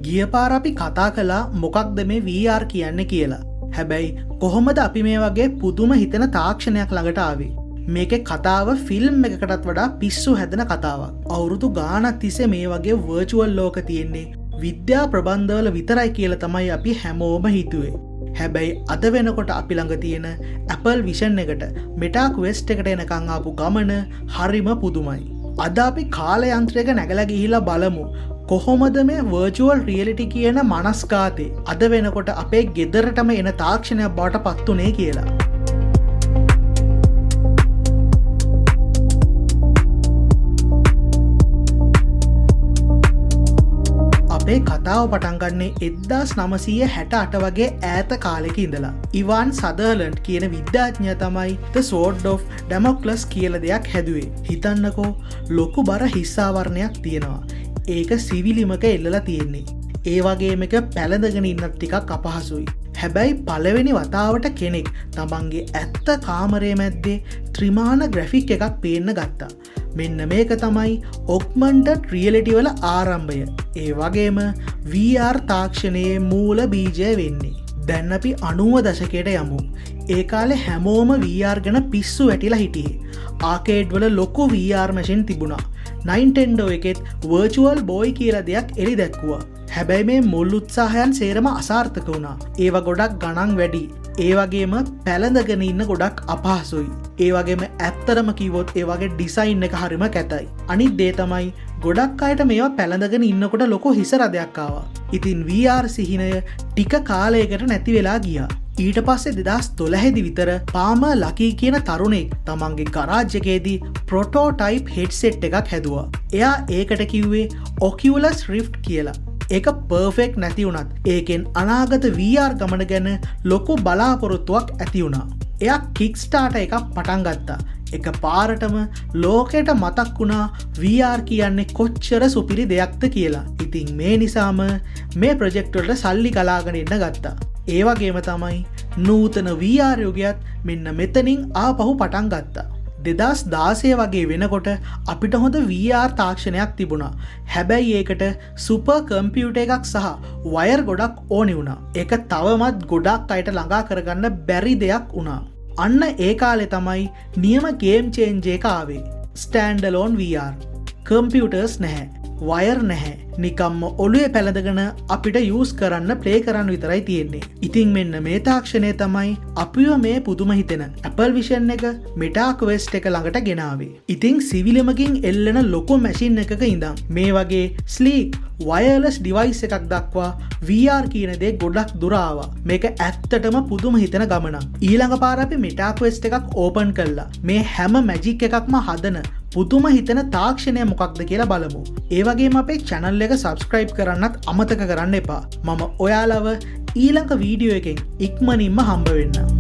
ගිය පාර අපි කතා කළා මොකක්ද මේ VR කියන්නේ කියලා. හැබැයි කොහොමද අපි මේ වගේ පුදුම හිතෙන තාක්ෂණයක් ළඟට ආවේ? මේකේ කතාව ෆිල්ම් එකකටත් වඩා පිස්සු හැදෙන කතාවක්. අවුරුදු ගාණක් තිස්සේ මේ වගේ වර්චුවල් ලෝක තියෙන්නේ විද්‍යා ප්‍රබන්ධවල විතරයි කියලා තමයි අපි හැමෝම හිතුවේ. හැබැයි අද වෙනකොට අපි ළඟ තියෙන Apple Vision එකට Meta Quest එකට එනකන් ආපු ගමන හරිම පුදුමයි. අද අපි කාල යන්ත්‍රයක නැගලා ගිහිලා බලමු කොහොමද මේ virtual reality කියන මනස්ගාතේ අද වෙනකොට අපේ ගෙදරටම එන තාක්ෂණයක් බවට පත් උනේ කියලා. අපේ කතාව පටන් ගන්නේ 1968 වගේ ඈත කාලෙක ඉඳලා. ඉවාන් සදර්ලන්ඩ් කියන විද්‍යාඥයා තමයි The Sword of Damocles කියලා දෙයක් හැදුවේ. හිතන්නකෝ ලොකු බර හිස්සාවරණයක් තියෙනවා. ඒක සිවිලිමක එල්ලලා තියෙන්නේ. ඒ වගේම එක පැලඳගෙන ඉන්නත් ටිකක් අපහසුයි. හැබැයි පළවෙනි වතාවට කෙනෙක් තමන්ගේ ඇත්ත කාමරය මැද්දේ ත්‍රිමාණ ග්‍රැෆික් එකක් පේන්න ගත්තා. මෙන්න මේක තමයි ඔග්මන්ටඩ් රියලිටි වල ආරම්භය. ඒ වගේම VR තාක්ෂණයේ මූල බීජය වෙන්නේ. දැන් අපි 90 දශකයට යමු. ඒ කාලේ හැමෝම VR ගැන පිස්සු වැටිලා හිටියේ. ආකේඩ් වල ලොකු VR මැෂින් තිබුණා. Nintendo එකෙත් Virtual Boy කියලා දෙයක් එලි දැක්කුවා. හැබැයි මේ මුල් උත්සාහයන් සේරම අසාර්ථක වුණා. ඒවා ගොඩක් ගණන් වැඩි. ඒ වගේම පැලඳගෙන ඉන්න ගොඩක් අපහසුයි. ඒ වගේම ඇත්තරම කිව්වොත් ඒ වගේ ඩිසයින් එක හරිම කැතයි. අනිත් දේ තමයි ගොඩක් අයට මේවා පැලඳගෙන ඉන්නකොට ලොකු හිස රදයක් ආවා. ඉතින් VR සිහිනය ටික කාලයකට නැති වෙලා ගියා. ඊට පස්සේ 2012 විතර පාමර් ලකී කියන තරුණෙක් තමන්ගේ ගරාජ් එකේදී ප්‍රොටෝටයිප් හෙඩ්සෙට් එකක් හැදුවා. එයා ඒකට කිව්වේ Oculus Rift කියලා. ඒක පර්ෆෙක්ට් නැති වුණත් ඒකෙන් අනාගත VR ගමන ගැන ලොකු බලාපොරොත්තුවක් ඇති වුණා. එයා Kickstarter එකක් පටන් ගත්තා. එක පාරටම ලෝකයට මතක් වුණා VR කියන්නේ කොච්චර සුපිරි දෙයක්ද කියලා. ඉතින් මේ නිසාම මේ ප්‍රොජෙක්ට් වලට සල්ලි ගලාගෙන ඉන්න ගත්තා. ඒ වගේම තමයි නූතන VR යුගයත් මෙන්න මෙතනින් ආපහු පටන් ගත්තා. 2016 වගේ වෙනකොට අපිට හොඳ VR තාක්ෂණයක් තිබුණා. හැබැයි ඒකට සුපර් කම්පියුටර් එකක් සහ වයර් ගොඩක් ඕනි වුණා. ඒක තවමත් ගොඩක් අයට ළඟා කරගන්න බැරි දෙයක් වුණා. අන්න ඒ කාලේ තමයි නියම ගේම් චේන්ජ් එක ආවේ. Stand alone VR. කම්පියුටර්ස් නැහැ. වයර් නැහැ. නිකම්ම ඔළුවේ පැලඳගෙන අපිට යූස් කරන්න ප්ලේ කරන්න විතරයි තියෙන්නේ. ඉතින් මෙන්න මේ තාක්ෂණය තමයි අපිව මේ පුදුම හිතෙන Apple Vision එක Meta Quest එක ළඟට ගෙනාවේ. ඉතින් සිවිලමකින් එල්ලෙන ලොකු මැෂින් එකක ඉඳන් මේ වගේ ස්ලීක් වයර්ලස් ඩිවයිස් එකක් දක්වා VR කියන දේ ගොඩක් දුර ආවා. මේක ඇත්තටම පුදුම හිතෙන ගමනක්. ඊළඟ පාර අපි Meta Quest එකක් ඕපන් කළා. මේ හැම මැජික් එකක්ම හදන පුදුම හිතෙන තාක්ෂණය මොකක්ද කියලා බලමු. ඒ වගේම අපේ channel එක subscribe කරන්නත් අමතක කරන්න එපා. මම ඔයාලව ඊළඟ වීඩියෝ එකෙන් ඉක්මනින්ම හම්බ වෙන්න.